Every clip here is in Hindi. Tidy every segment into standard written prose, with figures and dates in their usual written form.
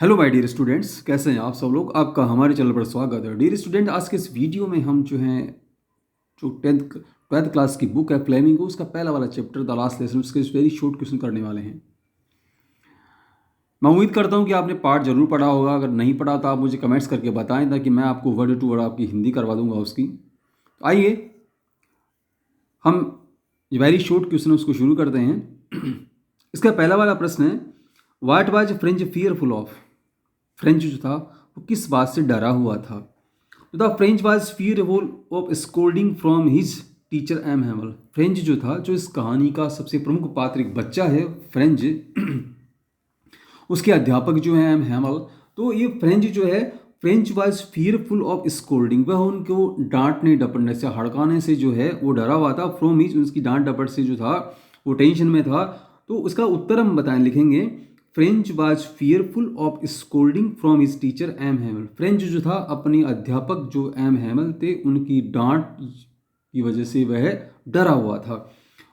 हेलो माय डियर स्टूडेंट्स, कैसे हैं आप सब लोग। आपका हमारे चैनल पर स्वागत है। डियर स्टूडेंट, आज के इस वीडियो में हम जो ट्वेल्थ क्लास की बुक है फ्लेमिंगो, उसका पहला वाला चैप्टर द लास्ट लेसन, उसके वेरी शॉर्ट क्वेश्चन करने वाले हैं। मैं उम्मीद करता हूं कि आपने पार्ट जरूर पढ़ा होगा। अगर नहीं पढ़ा तो आप मुझे कमेंट्स करके बताएं, ताकि मैं आपको वर्ड टू वर्ड आपकी हिंदी करवा दूंगा उसकी। तो आइए हम वेरी शॉर्ट क्वेश्चन उसको शुरू करते हैं। इसका पहला वाला प्रश्न है, what was Franz fearful of. Franz जो था वो किस बात से डरा हुआ था। The Franz was fearful of scolding from his teacher M Hamel. Franz जो था, जो इस कहानी का सबसे प्रमुख पात्र एक बच्चा है फ्रेंच, उसके अध्यापक जो हैं एम हैमल। तो ये फ्रेंच जो है, French was fearful of scolding, वह उनको डांटने डपटने से, हड़काने से जो है वो डरा हुआ था। फ्रॉम हिज, उसकी डांट डपट से जो था वो टेंशन में था। तो उसका उत्तर हम बताएं, लिखेंगे Franz was fearful of scolding from his teacher M Hamel. Franz जो था अपने अध्यापक जो एम हैमल थे उनकी डांट की वजह से वह डरा हुआ था।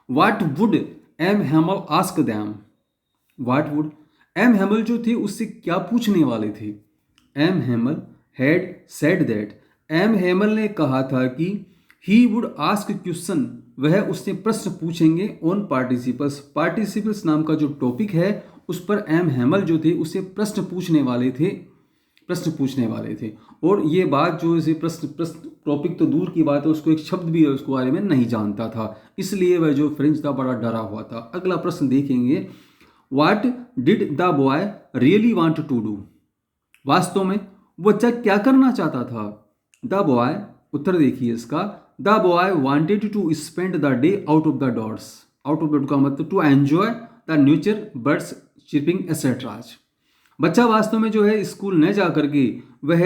What would M Hamel ask them. What would, M Hamel जो थे उससे क्या पूछने वाले थे। M Hamel had said that, M Hamel ने कहा था कि ही वुड आस्क क्वेश्चन, वह उससे प्रश्न पूछेंगे ऑन पार्टिसिपल्स। पार्टिसिपल्स नाम का जो टॉपिक है उस पर एम हैमल जो थे उससे प्रश्न पूछने वाले थे, प्रश्न पूछने वाले थे। और ये बात जो इसे प्रश्न प्रश्न टॉपिक तो दूर की बात है, उसको एक शब्द भी उसके बारे में नहीं जानता था, इसलिए वह जो फ्रेंच था बड़ा डरा हुआ था। अगला प्रश्न देखेंगे, what did the boy really want to do. वास्तव में वो बच्चा क्या करना चाहता था। द बॉय, उत्तर देखिए इसका, the boy wanted to spend the day out of the doors. Out of the door का मतलब to enjoy the nature, birds chirping etcetera. बच्चा वास्तव में जो है स्कूल न जा करके वह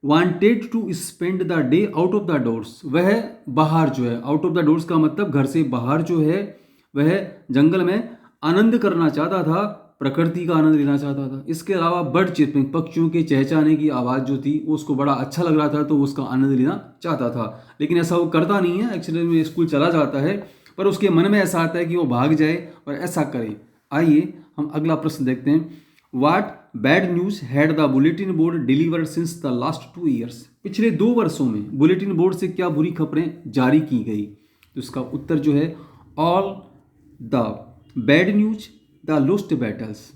wanted to spend the day out of the doors, वह बाहर जो है, आउट ऑफ द डोर्स का मतलब घर से बाहर जो है, वह जंगल में आनंद करना चाहता था, प्रकृति का आनंद लेना चाहता था। इसके अलावा बर्ड चिपिंग, पक्षियों के चहचहाने की आवाज़ जो थी वो उसको बड़ा अच्छा लग रहा था, तो उसका आनंद लेना चाहता था। लेकिन ऐसा वो करता नहीं है, एक्चुअली में स्कूल चला जाता है, पर उसके मन में ऐसा आता है कि वो भाग जाए और ऐसा करे। आइए हम अगला प्रश्न देखते हैं, what bad news had the bulletin board delivered since the last 2 years. पिछले 2 वर्षों में बुलेटिन बोर्ड से क्या बुरी खबरें जारी की गई। तो इसका उत्तर जो है, all the bad news the lost battles.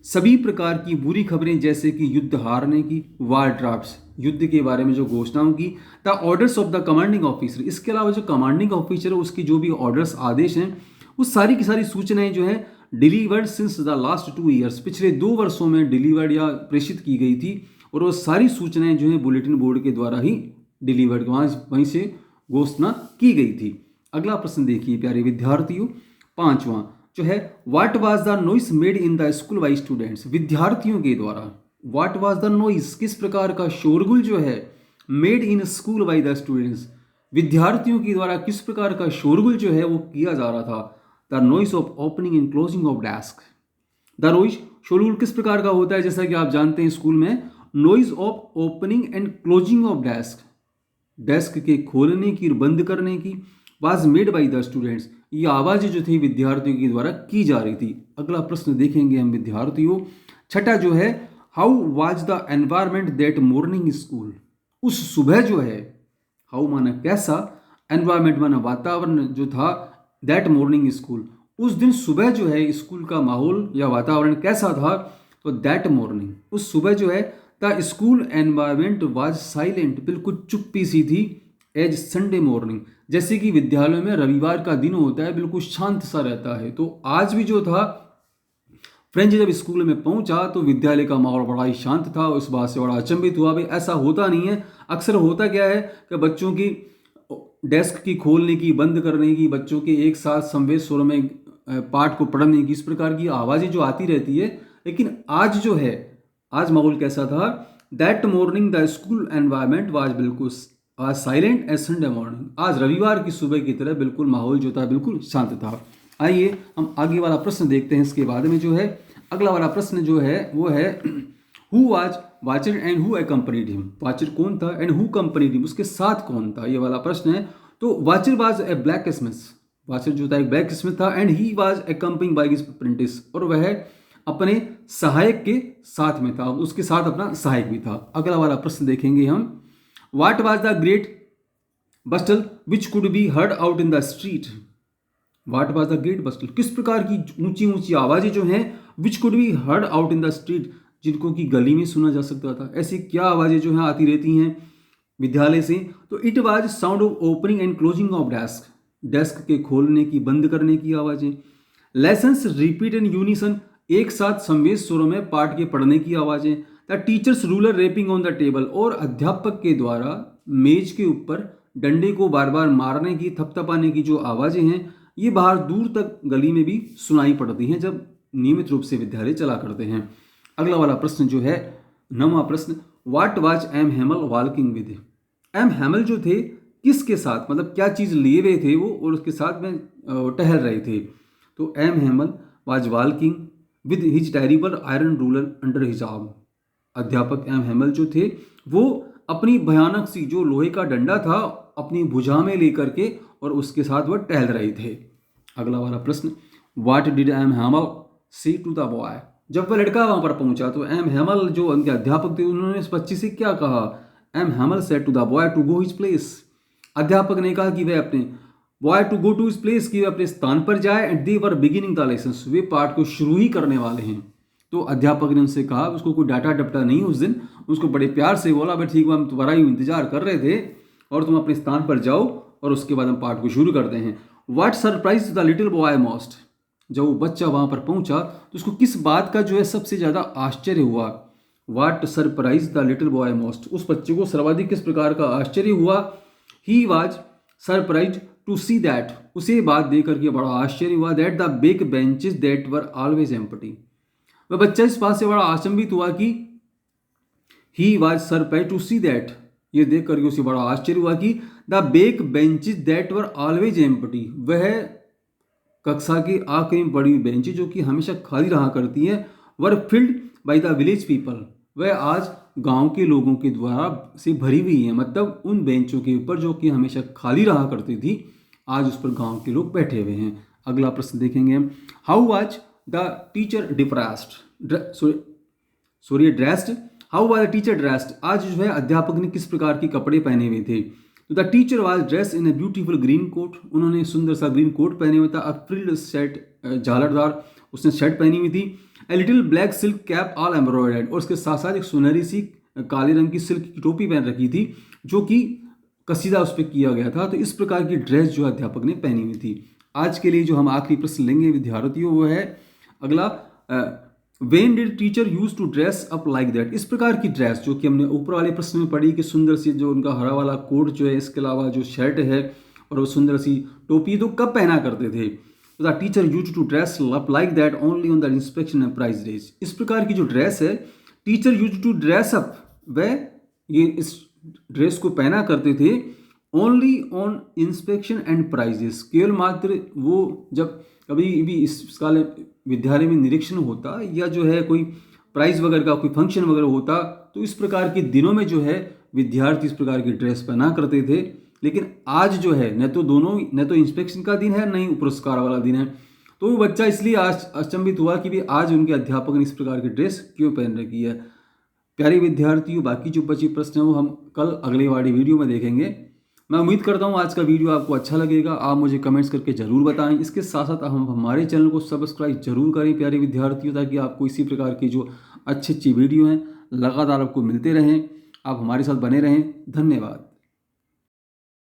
सभी प्रकार की बुरी खबरें, जैसे कि युद्ध हारने की, वार ड्राफ्ट्स, युद्ध के बारे में जो घोषणाओं की, the orders of the commanding officer, इसके अलावा जो कमांडिंग ऑफिसर है उसकी जो भी ऑर्डर्स, आदेश हैं, वो सारी की सारी सूचनाएं जो है delivered since the last 2 years, पिछले 2 वर्षों में डिलीवर्ड या प्रेषित की गई थी। और वो सारी सूचनाएं जो है बुलेटिन बोर्ड के द्वारा ही डिलीवर्ड, वहीं से घोषणा की गई थी। अगला प्रश्न देखिए प्यारे विद्यार्थियों, 5वां जो है, what was the noise made in the school by students. विद्यार्थियों के द्वारा व्हाट वाज द नॉइस, किस प्रकार का शोरगुल जो है, made in school by the students, विद्यार्थियों के द्वारा किस प्रकार का शोरगुल जो है वो किया जा रहा था। The noise of opening and closing of desk. The noise, शोरगुल किस प्रकार का होता है, जैसा कि आप जानते हैं स्कूल में, noise of opening and closing of desk, desk के खोलने की और बंद करने की, was made by the students, ये आवाज़ें जो थी विद्यार्थियों के द्वारा की जा रही थी। अगला प्रश्न देखेंगे हम विद्यार्थियों, 6 जो है, how was the environment that morning school. उस सुबह जो है, हाउ माना कैसा, एनवायरमेंट माना वातावरण जो था, दैट मॉर्निंग स्कूल, उस दिन सुबह जो है स्कूल का माहौल या वातावरण कैसा था। तो दैट मॉर्निंग, उस सुबह जो है, the school environment was silent, बिल्कुल चुप्पी सी थी, एज संडे मॉर्निंग, जैसे कि विद्यालय में रविवार का दिन होता है, बिल्कुल शांत सा रहता है। तो आज भी जो था, फ्रेंच जब स्कूल में पहुंचा तो विद्यालय का माहौल बड़ा ही शांत था। उस बात से बड़ा अचंभित हुआ, भाई ऐसा होता नहीं है। अक्सर होता क्या है कि बच्चों की डेस्क की खोलने की, बंद करने की, बच्चों के एक साथ समवेत स्वर में पाठ को पढ़ने की, इस प्रकार की आवाज़ें जो आती रहती है। लेकिन आज जो है, आज माहौल कैसा था, that morning the school environment was बिल्कुल आज साइलेंट एज संडे मॉर्निंग, आज रविवार की सुबह की तरह बिल्कुल माहौल जो था बिल्कुल शांत था। आइए हम आगे वाला प्रश्न देखते हैं। इसके बाद में जो है अगला वाला प्रश्न जो है वो है, who was watcher and who accompanied him. Watcher कौन था एंड हु कंपनीड हिम, उसके साथ कौन था, ये वाला प्रश्न है। तो Wachter was a blacksmith, Wachter जो था एक ब्लैक स्मिथ था, and he was accompanying by his apprentice, और वह अपने सहायक के साथ में था, उसके साथ अपना सहायक भी था। अगला वाला प्रश्न देखेंगे हम, what was the great bustle which could be heard out in the street. What was the great bustle, किस प्रकार की ऊंची ऊंची आवाजें जो हैं which could be heard out in the street, जिनको कि गली में सुना जा सकता था। ऐसी क्या आवाजें जो हैं आती रहती हैं विद्यालय से। तो it was sound of opening and closing of desk, desk के खोलने की बंद करने की आवाजें। लेसन्स रिपीट इन यूनिसन, एक साथ समवेश स्वरों में पाठ के पढ़ने की आवाजें। The teacher's ruler rapping on the table, और अध्यापक के द्वारा मेज के ऊपर डंडे को बार बार मारने की, थपथपाने की जो आवाजें हैं, ये बाहर दूर तक गली में भी सुनाई पड़ती हैं जब नियमित रूप से विद्यालय चला करते हैं। अगला वाला प्रश्न जो है 9वां प्रश्न, what was M Hamel walking with. M Hamel जो थे किसके साथ, मतलब क्या चीज़ लिए हुए थे वो और उसके साथ में टहल रहे थे। तो M Hamel was walking with his terrible iron ruler under his arm. अध्यापक एम हेमल जो थे वो अपनी भयानक सी जो लोहे का डंडा था अपनी भुजा में लेकर के और उसके साथ वह टहल रहे थे। अगला वाला प्रश्न, व्हाट डिड एम हेमल से टू द बॉय। जब वह लड़का वहां पर पहुंचा तो एम हेमल जो उनके अध्यापक थे उन्होंने इस बच्चे से क्या कहा। M Hamel said to the boy to go his place. अध्यापक ने कहा कि वह अपने boy to go to his place, कि वह अपने स्थान पर जाए। And they were beginning the lessons, वे पाठ को शुरू ही करने वाले हैं। तो अध्यापक ने उनसे कहा, उसको कोई डांटा डपटा नहीं उस दिन, उसको बड़े प्यार से बोला, भाई ठीक है हम तुम्हारा ही इंतजार कर रहे थे और तुम अपने स्थान पर जाओ और उसके बाद हम पाठ को शुरू करते हैं। What surprise the little boy most, जब वो बच्चा वहां पर पहुंचा तो उसको किस बात का जो है सबसे ज्यादा आश्चर्य हुआ। What surprise the little boy most, उस बच्चे को सर्वाधिक किस प्रकार का आश्चर्य हुआ। He was surprise to see that, उसे बात देख करके बड़ा आश्चर्य हुआ। That the back benches that were always empty, वह बच्चा इस बात से बड़ा अचंभित हुआ कि he was surprise to see that, ये देख करके उसे बड़ा आश्चर्य हुआ कि the back benches that were always empty, वह कक्षा की आखिरी में पड़ी हुई बेंचें जो कि हमेशा खाली रहा करती हैं, were filled by the village people, वह आज गांव के लोगों के द्वारा से भरी हुई है। मतलब उन बेंचों के ऊपर जो कि हमेशा खाली रहा करती थी आज उस पर गांव के लोग बैठे हुए हैं। अगला प्रश्न देखेंगे हम, how was the teacher dressed, how was the teacher dressed, आज जो है अध्यापक ने किस प्रकार के कपड़े पहने हुए थे। तो the teacher was dress in a beautiful green coat, उन्होंने सुंदर सा ग्रीन कोट पहने हुए था। अ फ्रिल्ड शर्ट, झालरदार उसने शर्ट पहनी हुई थी। A little black silk cap all embroidered, और उसके साथ साथ एक सुनहरी सी काले रंग की सिल्क की टोपी पहन रखी थी जो कि कसीदा उस पर किया गया था। तो इस प्रकार की ड्रेस जो अध्यापक ने पहनी हुई थी। आज के लिए जो हम आखिरी प्रश्न लेंगे विद्यार्थियों वो है अगला, when did teacher use to dress up like that, इस प्रकार की ड्रेस जो कि हमने ऊपर वाले प्रश्न में पढ़ी कि सुंदर सी जो उनका हरा वाला कोट जो है, इसके अलावा जो शर्ट है और वो सुंदर सी टोपी, तो कब पहना करते थे। तो the teacher use to dress up like that only on the inspection and prize days, इस प्रकार की जो ड्रेस है teacher use to dress up, वह ये इस ड्रेस को पहना करते थे only on inspection and prizes, केवल मात्र वो जब कभी भी इस काल विद्यालय में निरीक्षण होता या जो है कोई प्राइज वगैरह का कोई फंक्शन वगैरह होता तो इस प्रकार के दिनों में जो है विद्यार्थी इस प्रकार की ड्रेस पहना करते थे। लेकिन आज जो है न तो इंस्पेक्शन का दिन है न ही पुरस्कार वाला दिन है, तो वो बच्चा इसलिए आज अचंभित हुआ कि भी आज उनके अध्यापक ने इस प्रकार की ड्रेस क्यों पहन रखी है। प्यारे विद्यार्थियों, बाकी जो बचे प्रश्न हैं वो हम कल अगले वाली वीडियो में देखेंगे। मैं उम्मीद करता हूँ आज का वीडियो आपको अच्छा लगेगा। आप मुझे कमेंट्स करके ज़रूर बताएं। इसके साथ साथ हम हमारे चैनल को सब्सक्राइब जरूर करें प्यारे विद्यार्थियों, ताकि आपको इसी प्रकार की जो अच्छी वीडियो हैं लगातार आपको मिलते रहें। आप हमारे साथ बने रहें। धन्यवाद।